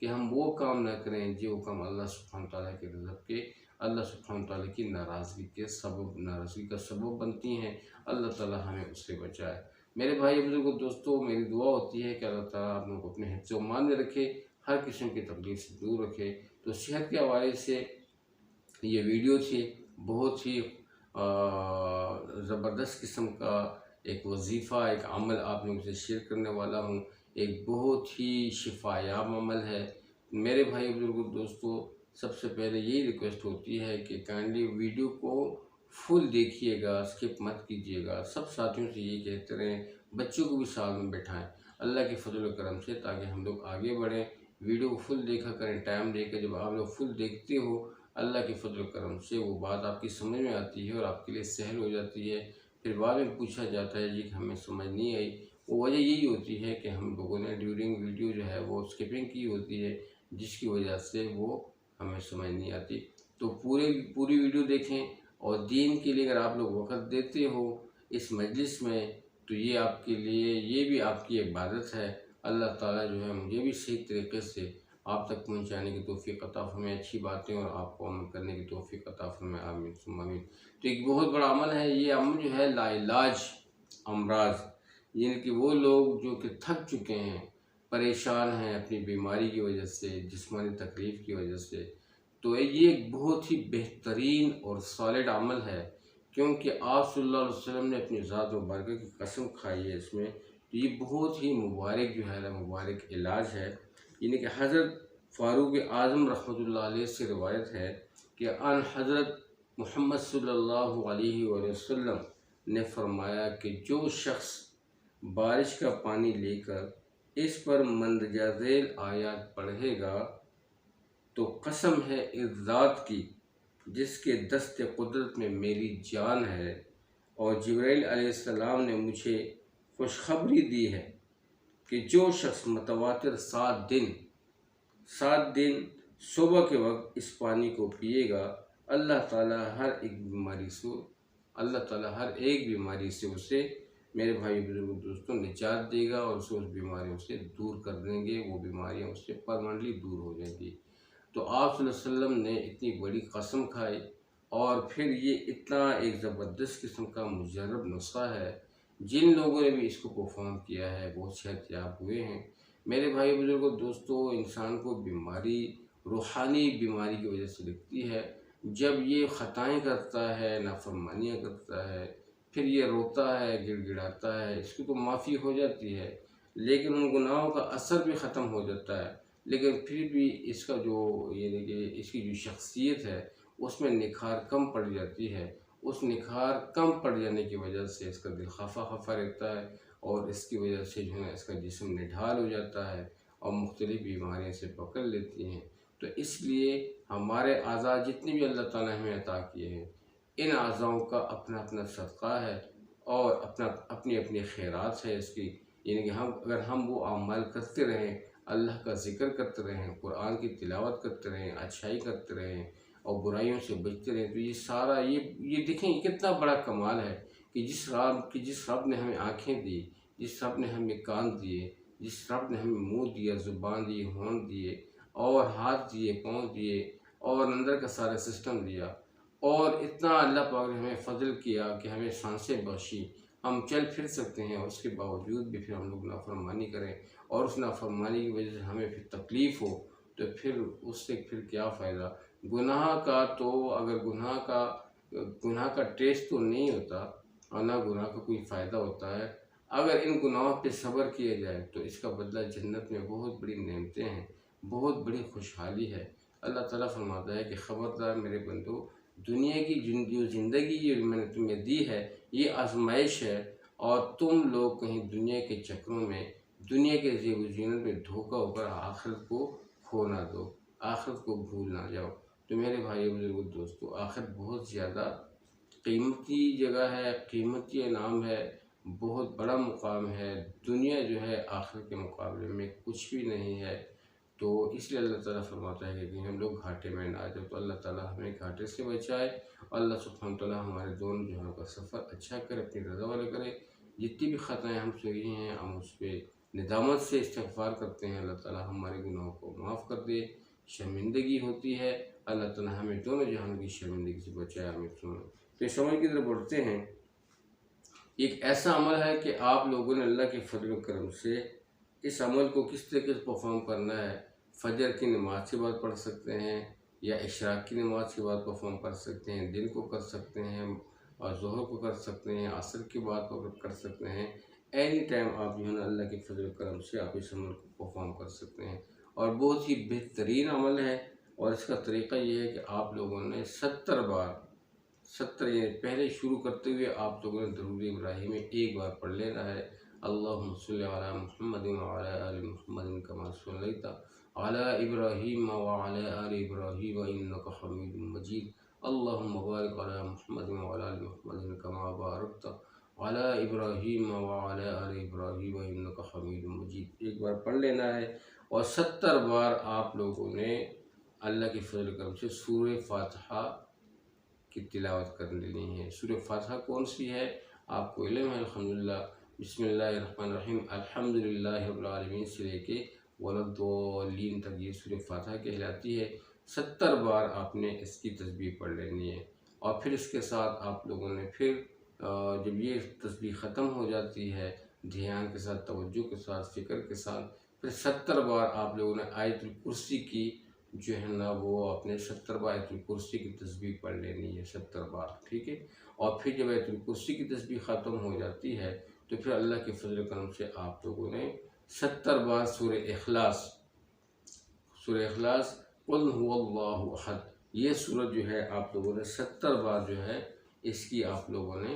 کہ ہم وہ کام نہ کریں جو کام اللہ سبحانہ تعالیٰ کے غضب کے، اللہ سبحانہ تعالیٰ کی ناراضگی کا سبب بنتی ہیں۔ اللہ تعالیٰ ہمیں اس سے بچائے۔ میرے بھائی بزرگوں دوستوں، میری دعا ہوتی ہے کہ اللہ تعالیٰ آپ لوگوں کو اپنے حفظ و امان میں رکھے، ہر قسم کی تکلیف سے دور رکھے۔ تو صحت کے حوالے سے یہ ویڈیو تھی، بہت ہی زبردست قسم کا ایک وظیفہ، ایک عمل آپ لوگوں سے شیئر کرنے والا ہوں۔ ایک بہت ہی شفا یاب عمل ہے۔ میرے بھائی بزرگوں دوستو، سب سے پہلے یہی ریکویسٹ ہوتی ہے کہ کائنڈلی ویڈیو کو فل دیکھیے گا، اسکپ مت کیجیے گا۔ سب ساتھیوں سے یہی کہتے رہیں، بچوں کو بھی ساتھ میں بٹھائیں اللہ کے فضل و کرم سے، تاکہ ہم لوگ آگے بڑھیں۔ ویڈیو کو فل دیکھا کریں، ٹائم دے کر۔ جب آپ لوگ فل دیکھتے ہو، اللہ کے فضل و کرم سے وہ بات آپ کی سمجھ میں آتی ہے اور آپ کے لیے سہل ہو جاتی ہے۔ پھر بعد میں پوچھا جاتا ہے جی کہ ہمیں سمجھ نہیں آئی، وہ وجہ یہی ہوتی ہے کہ ہم لوگوں نے ڈیورنگ ویڈیو جو ہے وہ اسکپنگ کی ہوتی ہے، جس کی وجہ سے وہ ہمیں سمجھ نہیں آتی۔ تو پوری ویڈیو دیکھیں، اور دین کے لیے اگر آپ لوگ وقت دیتے ہو اس مجلس میں، تو یہ آپ کے لیے، یہ بھی آپ کی عبادت ہے۔ اللہ تعالیٰ جو ہے مجھے بھی صحیح طریقے سے آپ تک پہنچانے کی توفیق عطا فرمائے، اچھی باتیں اور آپ کو عمل کرنے کی توفیق عطا فرمائے، آمین ثم آمین۔ تو ایک بہت بڑا عمل ہے یہ عمل جو ہے، لا علاج امراض، یعنی کہ وہ لوگ جو کہ تھک چکے ہیں، پریشان ہیں اپنی بیماری کی وجہ سے، جسمانی تکلیف کی وجہ سے، تو یہ ایک بہت ہی بہترین اور سالڈ عمل ہے، کیونکہ آپ صلی اللہ علیہ وسلم نے اپنی ذات مبارکہ کی قسم کھائی ہے اس میں۔ تو یہ بہت ہی مبارک جو ہے مبارک علاج ہے۔ یعنی کہ حضرت فاروق اعظم رحمۃ اللہ علیہ سے روایت ہے کہ ان حضرت محمد صلی اللہ علیہ وآلہ وسلم نے فرمایا کہ جو شخص بارش کا پانی لے کر اس پر مندرجہ ذیل آیات پڑھے گا تو قسم ہے اس ذات کی جس کے دست قدرت میں میری جان ہے، اور جبرائیل علیہ السلام نے مجھے خوشخبری دی ہے کہ جو شخص متواتر 7 دن صبح کے وقت اس پانی کو پیے گا، اللہ تعالیٰ ہر ایک بیماری سے اسے، میرے بھائی بزرگ دوستوں، نجات دے گا، اور اسے اس بیماریوں سے دور کر دیں گے، وہ بیماریاں اس سے پرماننٹلی دور ہو جائیں گی۔ تو آپ صلی اللہ علیہ وسلم نے اتنی بڑی قسم کھائی، اور پھر یہ اتنا ایک زبردست قسم کا مجرب نسخہ ہے، جن لوگوں نے بھی اس کو پرفارم کیا ہے بہت صحت یاب ہوئے ہیں۔ میرے بھائی بزرگوں دوستو، انسان کو بیماری، روحانی بیماری کی وجہ سے لگتی ہے جب یہ خطائیں کرتا ہے، نافرمانیاں کرتا ہے، پھر یہ روتا ہے، گڑ گڑاتا ہے، اس کی تو معافی ہو جاتی ہے، لیکن ان گناہوں کا اثر بھی ختم ہو جاتا ہے، لیکن پھر بھی اس کا جو، یعنی کہ اس کی جو شخصیت ہے اس میں نکھار کم پڑ جاتی ہے۔ اس نکھار کم پڑ جانے کی وجہ سے اس کا دل خفا رہتا ہے، اور اس کی وجہ سے جو ہے اس کا جسم نڈھال ہو جاتا ہے، اور مختلف بیماریاں سے پکڑ لیتی ہیں۔ تو اس لیے ہمارے اعضاء جتنے بھی اللہ تعالیٰ نے ہمیں عطا کیے ہیں، ان اعضاؤں کا اپنا اپنا صدقہ ہے، اور اپنی اپنی خیرات ہے اس کی۔ یعنی کہ اگر ہم وہ اعمال کرتے رہیں، اللہ کا ذکر کرتے رہیں، قرآن کی تلاوت کرتے رہیں، اچھائی کرتے رہیں، اور برائیوں سے بچتے رہیں، تو یہ سارا یہ دیکھیں یہ کتنا بڑا کمال ہے کہ جس رب نے ہمیں آنکھیں دی، جس رب نے ہمیں کان دیے، جس رب نے ہمیں منہ دیا، زبان دی، ہونٹ دیے، اور ہاتھ دیے، پاؤں دیے، اور اندر کا سارا سسٹم دیا، اور اتنا اللہ پاک نے ہمیں فضل کیا کہ ہمیں سانسیں بخشی، ہم چل پھر سکتے ہیں، اور اس کے باوجود بھی پھر ہم لوگ نافرمانی کریں، اور اس نافرمانی کی وجہ سے ہمیں پھر تکلیف ہو، تو پھر اس سے کیا فائدہ؟ گناہ کا تو، اگر گناہ کا ٹیسٹ تو نہیں ہوتا، اور نہ گناہ کا کوئی فائدہ ہوتا ہے۔ اگر ان گناہوں پہ صبر کیا جائے تو اس کا بدلہ جنت میں بہت بڑی نعمتیں ہیں، بہت بڑی خوشحالی ہے۔ اللہ تعالیٰ فرماتا ہے کہ خبردار میرے بندو، دنیا کی جو زندگی یہ میں نے تمہیں دی ہے، یہ آزمائش ہے، اور تم لوگ کہیں دنیا کے چکروں میں، دنیا کے زیب و زینت میں دھوکہ ہو کر آخرت کو کھو نہ دو، آخرت کو بھول نہ جاؤ۔ تو میرے بھائی بزرگوں دوستو، آخرت بہت زیادہ قیمتی جگہ ہے، قیمتی انعام ہے، بہت بڑا مقام ہے۔ دنیا جو ہے آخرت کے مقابلے میں کچھ بھی نہیں ہے۔ تو اس لیے اللہ تعالیٰ فرماتا ہے کہ ہم لوگ گھاٹے میں نہ آ جاؤ، تو اللہ تعالیٰ ہمیں گھاٹے سے بچائے، اور اللہ سبحانہ تعالیٰ ہمارے دونوں جہاں کا سفر اچھا کرے، اپنی رضا والا کرے۔ جتنی بھی خطائیں ہم سے ہوئی ہیں، ہم اس پہ ندامت سے استغفار کرتے ہیں، اللہ تعالیٰ ہمارے گناہوں کو معاف کر دے۔ شرمندگی ہوتی ہے، اللہ تعالیٰ ہمیں دونوں جہان کی شرمندگی سے بچائے، آمین۔ تو اس عمل کی طرف بڑھتے ہیں۔ ایک ایسا عمل ہے کہ آپ لوگوں نے اللہ کے فضل و کرم سے اس عمل کو کس طریقے سے پرفارم کرنا ہے۔ فجر کی نماز کے بعد پڑھ سکتے ہیں، یا اشراق کی نماز کے بعد پرفارم کر سکتے ہیں، دن کو کر سکتے ہیں، اور ظہر کو کر سکتے ہیں، عصر کے بعد کر سکتے ہیں۔ اینی ٹائم آپ جو ہے نا اللہ کے فضل و کرم سے آپ اس عمل کو پرفارم کر سکتے ہیں، اور بہت ہی بہترین عمل ہے۔ اور اس کا طریقہ یہ ہے کہ آپ لوگوں نے 70 بار، 70 یعنی پہلے شروع کرتے ہوئے آپ لوگوں نے درود ابراہیم میں ایک بار پڑھ لینا ہے۔ اللہم صلی علی محمد وعلی آل محمد کما صلیت علی ابراہیم وعلی آل ابراہیم انک حمید مجید۔ اللہم بارک علی محمد وعلی آل محمد کما بارکت علی ابراہیم وعلی آل ابراہیم انک حمید مجید، ایک بار پڑھ لینا ہے۔ اور 70 بار آپ لوگوں نے اللہ کے فضل و کرم سے سورہ فاتحہ کی تلاوت کر لینی ہے۔ سورہ فاتحہ کون سی ہے آپ کو علم ہے الحمدللہ۔ بسم اللہ الرحمن الرحیم، الحمدللہ رب العالمین سے لے کے وللضالین تک یہ سورہ فاتحہ کہلاتی ہے۔ 70 بار آپ نے اس کی تسبیح پڑھ لینی ہے، اور پھر اس کے ساتھ آپ لوگوں نے پھر جب یہ تسبیح ختم ہو جاتی ہے، دھیان کے ساتھ، توجہ کے ساتھ، فکر کے ساتھ، پھر 70 بار آپ لوگوں نے آیت الکرسی کی جو ہے نا وہ اپنے 70 بار آیت الکرسی کی تسبیح پڑھ لینی ہے، 70 بار، ٹھیک ہے۔ اور پھر جب آیت الکرسی کی تسبیح ختم ہو جاتی ہے تو پھر اللہ کے فضل و کرم سے آپ لوگوں نے 70 بار سورہ اخلاص قل هو اللہ احد، یہ سورت جو ہے آپ لوگوں نے 70 بار جو ہے اس کی آپ لوگوں نے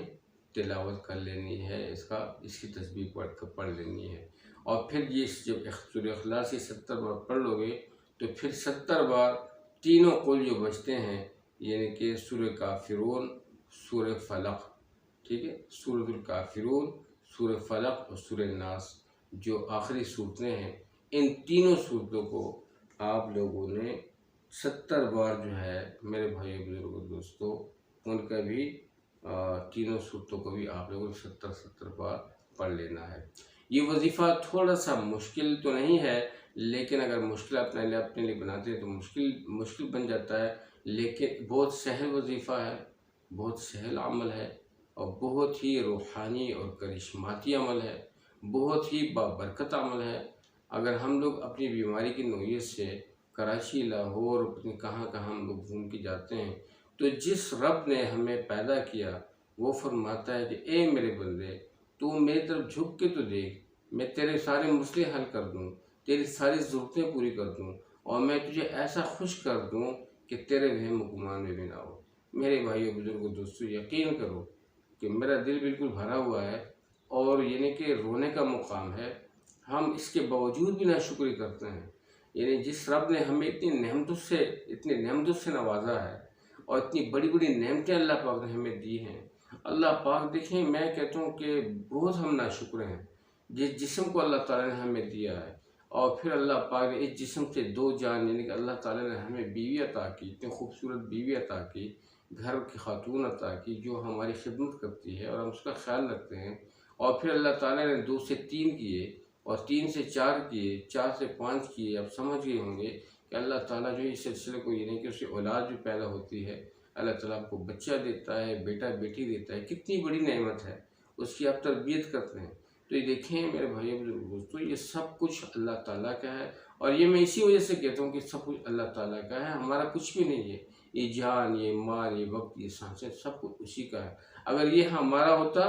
تلاوت کر لینی ہے، اس کی تسبیح پڑھ لینی ہے۔ اور پھر یہ جب سورہ اخلاص 70 بار پڑھ لو گے تو پھر 70 بار تینوں قل جو بچتے ہیں، یعنی کہ سورہ کافرون، سورہ فلق، ٹھیک ہے، سورۃ الکافرون، سورہ فلق اور سورہ ناس، جو آخری صورتیں ہیں، ان تینوں صورتوں کو آپ لوگوں نے 70 بار جو ہے میرے بھائی بزرگوں دوستوں، ان کا بھی تینوں صورتوں کو بھی آپ لوگوں نے 70 بار پڑھ لینا ہے۔ یہ وظیفہ تھوڑا سا مشکل تو نہیں ہے، لیکن اگر مشکل اپنے لیے بناتے ہیں تو مشکل بن جاتا ہے، لیکن بہت سہل وظیفہ ہے، بہت سہل عمل ہے، اور بہت ہی روحانی اور کرشماتی عمل ہے، بہت ہی بابرکت عمل ہے۔ اگر ہم لوگ اپنی بیماری کی نوعیت سے کراچی، لاہور، کہاں ہم لوگ گھوم کے جاتے ہیں، تو جس رب نے ہمیں پیدا کیا وہ فرماتا ہے کہ اے میرے بندے، تو میری طرف جھک کے تو دیکھ، میں تیرے سارے مسئلے حل کر دوں، تیری ساری ضرورتیں پوری کر دوں، اور میں تجھے ایسا خوش کر دوں کہ تیرے وہم و گمان میں بھی نہ ہو۔ میرے بھائیو بزرگوں دوستو، یقین کرو کہ میرا دل بالکل بھرا ہوا ہے، اور یعنی کہ رونے کا مقام ہے۔ ہم اس کے باوجود بھی ناشکری کرتے ہیں، یعنی جس رب نے ہمیں اتنی نعمتوں سے نوازا ہے، اور اتنی بڑی بڑی نعمتیں اللہ پاک نے ہمیں دی ہیں۔ اللہ پاک دیکھیں، میں کہتا ہوں کہ بہت ہم ناشکر ہیں۔ جس جسم کو اللہ تعالیٰ نے ہمیں دیا ہے، اور پھر اللہ پاک نے اس جسم سے 2 جان، یعنی کہ اللہ تعالیٰ نے ہمیں بیوی عطا کی، اتنی خوبصورت بیوی عطا کی، گھر کی خاتون عطا کی جو ہماری خدمت کرتی ہے اور ہم اس کا خیال رکھتے ہیں، اور پھر اللہ تعالیٰ نے 2 سے 3 کیے، اور 3 سے 4 کیے، 4 سے 5 کیے۔ اب سمجھ گئے ہوں گے کہ اللہ تعالیٰ جو اس سلسلے کو، یعنی کہ اسے اولاد جو پیدا ہوتی ہے، اللہ تعالیٰ آپ کو بچہ دیتا ہے، بیٹا بیٹی دیتا ہے، کتنی بڑی نعمت ہے، اس کی آپ تربیت کرتے ہیں۔ تو یہ دیکھیں میرے بھائی دوستو، یہ سب کچھ اللہ تعالیٰ کا ہے، اور یہ میں اسی وجہ سے کہتا ہوں کہ سب کچھ اللہ تعالیٰ کا ہے، ہمارا کچھ بھی نہیں ہے۔ یہ جان، یہ مال، یہ وقت، یہ سانسیں، سب کچھ اسی کا ہے۔ اگر یہ ہمارا ہوتا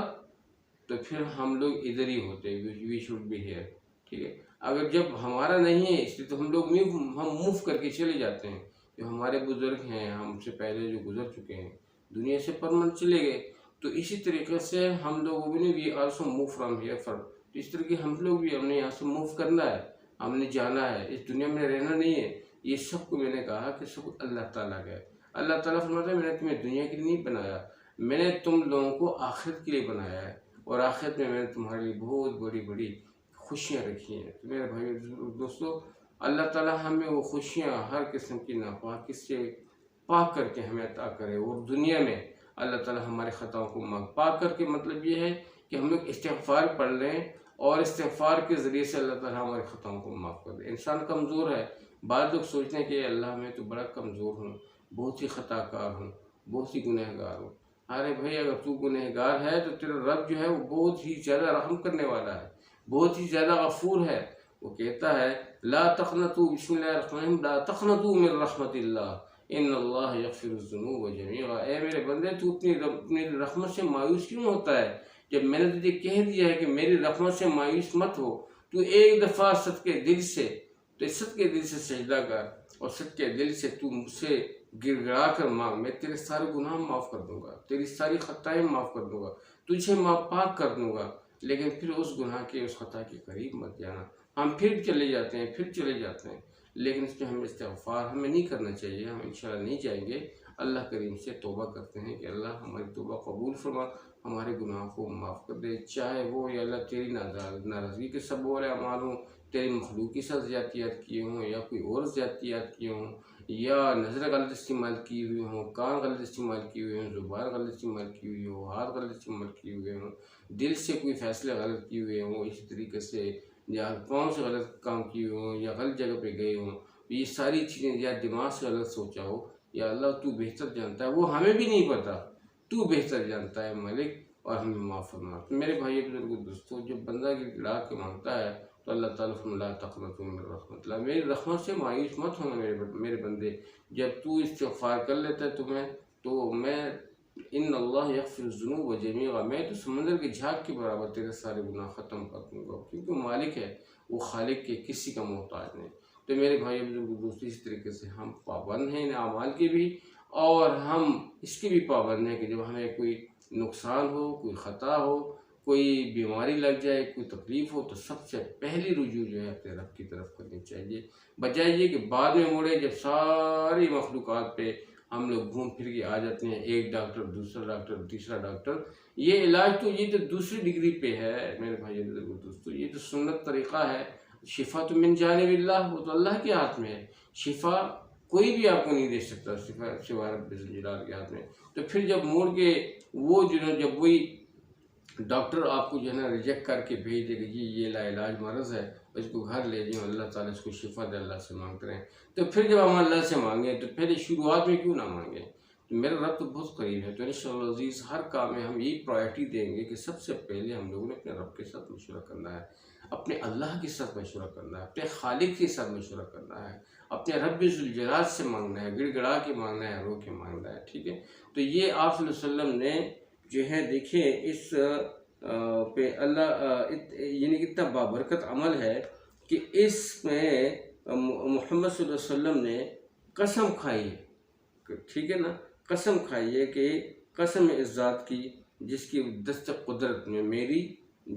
تو پھر ہم لوگ ادھر ہی ہوتے، وی شوڈ بی ہیئر، ٹھیک ہے۔ اگر جب ہمارا نہیں ہے، اس لیے تو ہم لوگ ہم موو کر کے چلے جاتے ہیں۔ جو ہمارے بزرگ ہیں، ہم سے پہلے جو گزر چکے ہیں، دنیا سے پرمنٹ چلے گئے، تو اسی طریقے سے ہم لوگوں نے بھی آلسو موو فرام ہیئر تو اس طرح کی ہم لوگ بھی، ہم نے یہاں سے موو کرنا ہے، ہم نے جانا ہے، اس دنیا میں رہنا نہیں ہے۔ یہ سب کو میں نے کہا کہ سب اللہ تعالیٰ کا ہے۔ اللہ تعالیٰ فرماتا ہے، میں نے تمہیں دنیا کے لیے نہیں بنایا، میں نے تم لوگوں کو آخرت کے لیے بنایا ہے، اور آخرت میں نے تمہارے لیے بہت بڑی بڑی خوشیاں رکھی ہیں۔ تو میرے بھائی دوستو، اللہ تعالیٰ ہمیں وہ خوشیاں ہر قسم کی ناپاکی سے پاک کر کے ہمیں عطا کرے، اور دنیا میں اللہ تعالیٰ ہمارے خطاؤں کو پاک کر کے، مطلب یہ ہے کہ ہم لوگ استغفار پڑھ لیں، اور استغفار کے ذریعے سے اللہ تعالیٰ ہمارے خطاؤں کو معاف کر دے۔ انسان کمزور ہے، بعض لوگ سوچتے ہیں کہ اللہ میں تو بڑا کمزور ہوں، بہت ہی خطا کار ہوں، بہت ہی گنہ گار ہوں۔ ارے بھائی، اگر تو گنہ گار ہے تو تیرا رب جو ہے وہ بہت ہی زیادہ رحم کرنے والا ہے، بہت ہی زیادہ غفور ہے۔ وہ کہتا ہے لا تقنطوا، بسم اللہ الرحمن الرحیم، لا تقنطوا من رحمت اللہ ان اللہ یغفر الذنوب جمیعا۔ اے میرے بندے، تو اپنی رحمت سے مایوس کیوں ہوتا ہے؟ جب میں نے تجھے کہہ دیا ہے کہ میری رحمت سے مایوس مت ہو، تو ایک دفعہ صدقے دل سے سجدہ کر، اور صدقے دل سے تو مجھ سے گر گڑا کر مانگ، میں تیرے سارے گناہ معاف کر دوں گا، تیری ساری خطائیں معاف کر دوں گا، تجھے پاک کر دوں گا۔ لیکن پھر اس گناہ کے، اس خطا کے قریب مت جانا۔ ہم پھر چلے جاتے ہیں، لیکن اس میں ہمیں استغفار ہمیں نہیں کرنا چاہیے، ہم انشاءاللہ نہیں جائیں گے۔ اللہ کریم سے توبہ کرتے ہیں کہ اللہ ہماری توبہ قبول فرما، ہمارے گناہ کو معاف کر دے، چاہے وہ یا اللہ تیری ناراضگی کے سبب والے اعمال ہوں، تیری مخلوق کے ساتھ زیادتیات کیے ہوں، یا کوئی اور زیادتیات کیے ہوں، یا نظر غلط استعمال کی ہوئی ہوں، کان غلط استعمال کی ہوئے ہوں، زبان غلط استعمال کی ہوئی ہو، ہاتھ غلط استعمال کیے ہوئے ہوں، دل سے کوئی فیصلے غلط کیے ہوئے ہوں، اسی طریقے سے یا پاؤں سے غلط کام کیے ہوں، یا غلط جگہ پہ گئے ہوں، یہ ساری چیزیں، یا دماغ سے غلط سوچا ہو، یا اللہ تو بہتر جانتا ہے، وہ ہمیں بھی نہیں پتا، تو بہتر جانتا ہے مالک، اور ہمیں معاف فرما۔ تو میرے بھائی بزرگوں دوستو، جب بندہ گڑا کے مانگتا ہے تو اللہ تعالیٰ فرماتا ہے لا تقنطوا من رحمت اللہ، میری رحمت سے مایوس مت ہونا میرے بندے۔ جب تو استغفار کر لیتا ہے تو میں ان اللہ یغفر الذنوب جمیعا، میں تو سمندر کے جھاگ کے برابر تیرے سارے گناہ ختم کر دوں گا، کیونکہ مالک ہے، وہ خالق کے کسی کا محتاج نہیں۔ تو میرے بھائی بزرگوں دوستو، اس طریقے سے ہم پابند ہیں ان اعمال کے بھی، اور ہم اس کے بھی پابند ہیں کہ جب ہمیں کوئی نقصان ہو، کوئی خطا ہو، کوئی بیماری لگ جائے، کوئی تکلیف ہو، تو سب سے پہلی رجوع جو ہے اپنے رب کی طرف کرنی چاہیے، بجائے یہ کہ بعد میں مڑے جب ساری مخلوقات پہ ہم لوگ گھوم پھر کے آ جاتے ہیں، ایک ڈاکٹر، دوسرا ڈاکٹر، تیسرا ڈاکٹر۔ یہ علاج تو یہ تو دوسری ڈگری پہ ہے میرے بھائی دوستو، یہ تو سنت طریقہ ہے۔ شفا تو من جانب اللہ، وہ تو اللہ کے ہاتھ میں ہے، شفا کوئی بھی آپ کو نہیں دے سکتا، سوائے رب ذوالجلال کے ہاتھ میں۔ تو پھر جب موڑ کے وہ جب وہی ڈاکٹر آپ کو جو ہے نا ریجیکٹ کر کے بھیج دے کہ یہ لا علاج مرض ہے، اس کو گھر لے جائیں، اللہ تعالیٰ اس کو شفا دے، اللہ سے مانگتے رہیں، تو پھر جب ہم اللہ سے مانگیں تو پہلے شروعات میں کیوں نہ مانگیں؟ تو میرا رب تو بہت قریب ہے، تو انشاءاللہ عزیز ہر کام میں ہم یہی پرائرٹی دیں گے کہ سب سے پہلے ہم لوگوں نے اپنے رب کے ساتھ مشورہ کرنا ہے، اپنے اللہ کے ساتھ مشورہ کرنا ہے، اپنے خالق کے ساتھ مشورہ کرنا ہے، اپنے رب ذوالجلال سے مانگنا ہے، گڑ گڑا کے مانگنا ہے، رو کے مانگنا ہے، ٹھیک ہے؟ تو یہ آپ صلی اللہ علیہ وسلم نے جو ہے دیکھیں اس پہ اللہ یعنی اتنا بابرکت عمل ہے کہ اس میں محمد صلی اللہ علیہ وسلم نے قسم کھائی ہے، ٹھیک ہے نا، قسم کھائی ہے کہ قسم اس ذات کی جس کی دست قدرت میں میری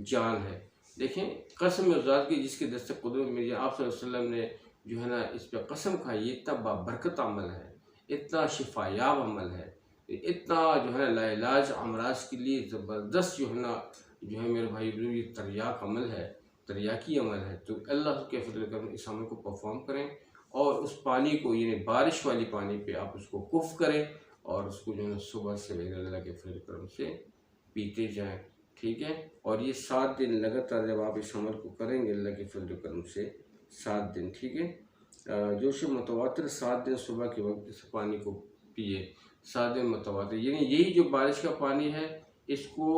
جان ہے۔ دیکھیں، قسم اس ذات کی جس کی دست قدرت میں میری جان، آپ صلی اللہ علیہ وسلم نے جو ہے نا اس پہ قسم کھائی ہے، اتنا بابرکت عمل ہے، اتنا شفایاب عمل ہے، اتنا جو ہے لا علاج امراض کے لیے زبردست جو ہے میرے بھائی یہ تریاق عمل ہے، تریاقی عمل ہے۔ تو اللہ کے فضل کرم اس عمل کو پرفارم کریں، اور اس پانی کو یعنی بارش والی پانی پہ آپ اس کو کف کریں، اور اس کو جو ہے صبح سے اللہ کے فضل کرم سے پیتے جائیں، ٹھیک ہے؟ اور یہ 7 دن لگاتار جب آپ اس عمل کو کریں گے اللہ کے فضل کرم سے، 7 دن، ٹھیک ہے؟ جو سے متواتر 7 دن صبح کے وقت اس پانی کو پیے، 7 دن متواتر، یعنی یہی جو بارش کا پانی ہے، اس کو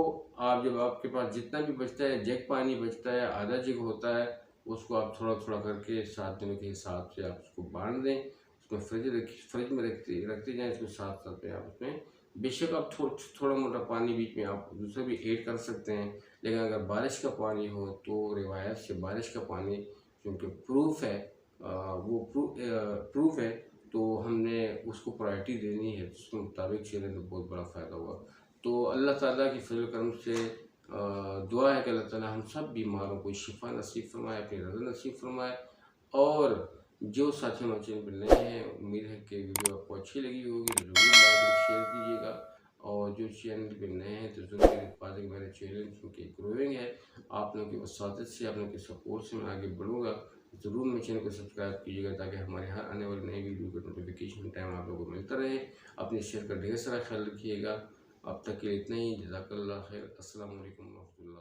آپ جب آپ کے پاس جتنا بھی بچتا ہے، جگ پانی بچتا ہے، آدھا جگ ہوتا ہے، اس کو آپ تھوڑا تھوڑا کر کے 7 دنوں کے حساب سے آپ اس کو باندھ دیں، اس کو فریج میں رکھتے جائیں، اس کو ساتھ ساتھ میں آپ اس میں بے شک آپ تھوڑا موٹا پانی بیچ میں آپ دوسرا بھی ایڈ کر سکتے ہیں، لیکن اگر بارش کا پانی ہو تو روایت سے بارش کا پانی کیونکہ پروف ہے، وہ پروف ہے، تو ہم نے اس کو پرائرٹی دینی ہے، اس کے مطابق چلیں تو بہت بڑا فائدہ ہوا۔ تو اللہ تعالیٰ کی فضل کرم سے دعا ہے کہ اللہ تعالیٰ ہم سب بیماروں کو شفا نصیب فرمائے، اپنی رضا نصیب فرمائے، اور جو ساتھی ہمارے چینل پہ نئے ہیں، امید ہے کہ ویڈیو آپ کو اچھی لگی ہوگی، تو ضرور لائک اور شیئر کیجیے گا، اور جو چینل پہ نئے ہیں تو ضرور میرے پاس میرا چینل کیونکہ گروئنگ ہے، آپ لوگوں کی وساطت سے، آپ لوگوں کے سپورٹ سے میں آگے بڑھوں گا، ضرور میرے چینل کو سبسکرائب کیجیے گا تاکہ ہمارے ہر آنے والی نئی ویڈیو کا نوٹیفیکیشن ٹائم آپ لوگوں کو ملتا رہے۔ اپنی شیئر کا ڈھیر سارا خیال رکھیے گا۔ اب تک کے لیے اتنا ہی، جزاک اللہ خیر، السلام علیکم ورحمۃ اللہ۔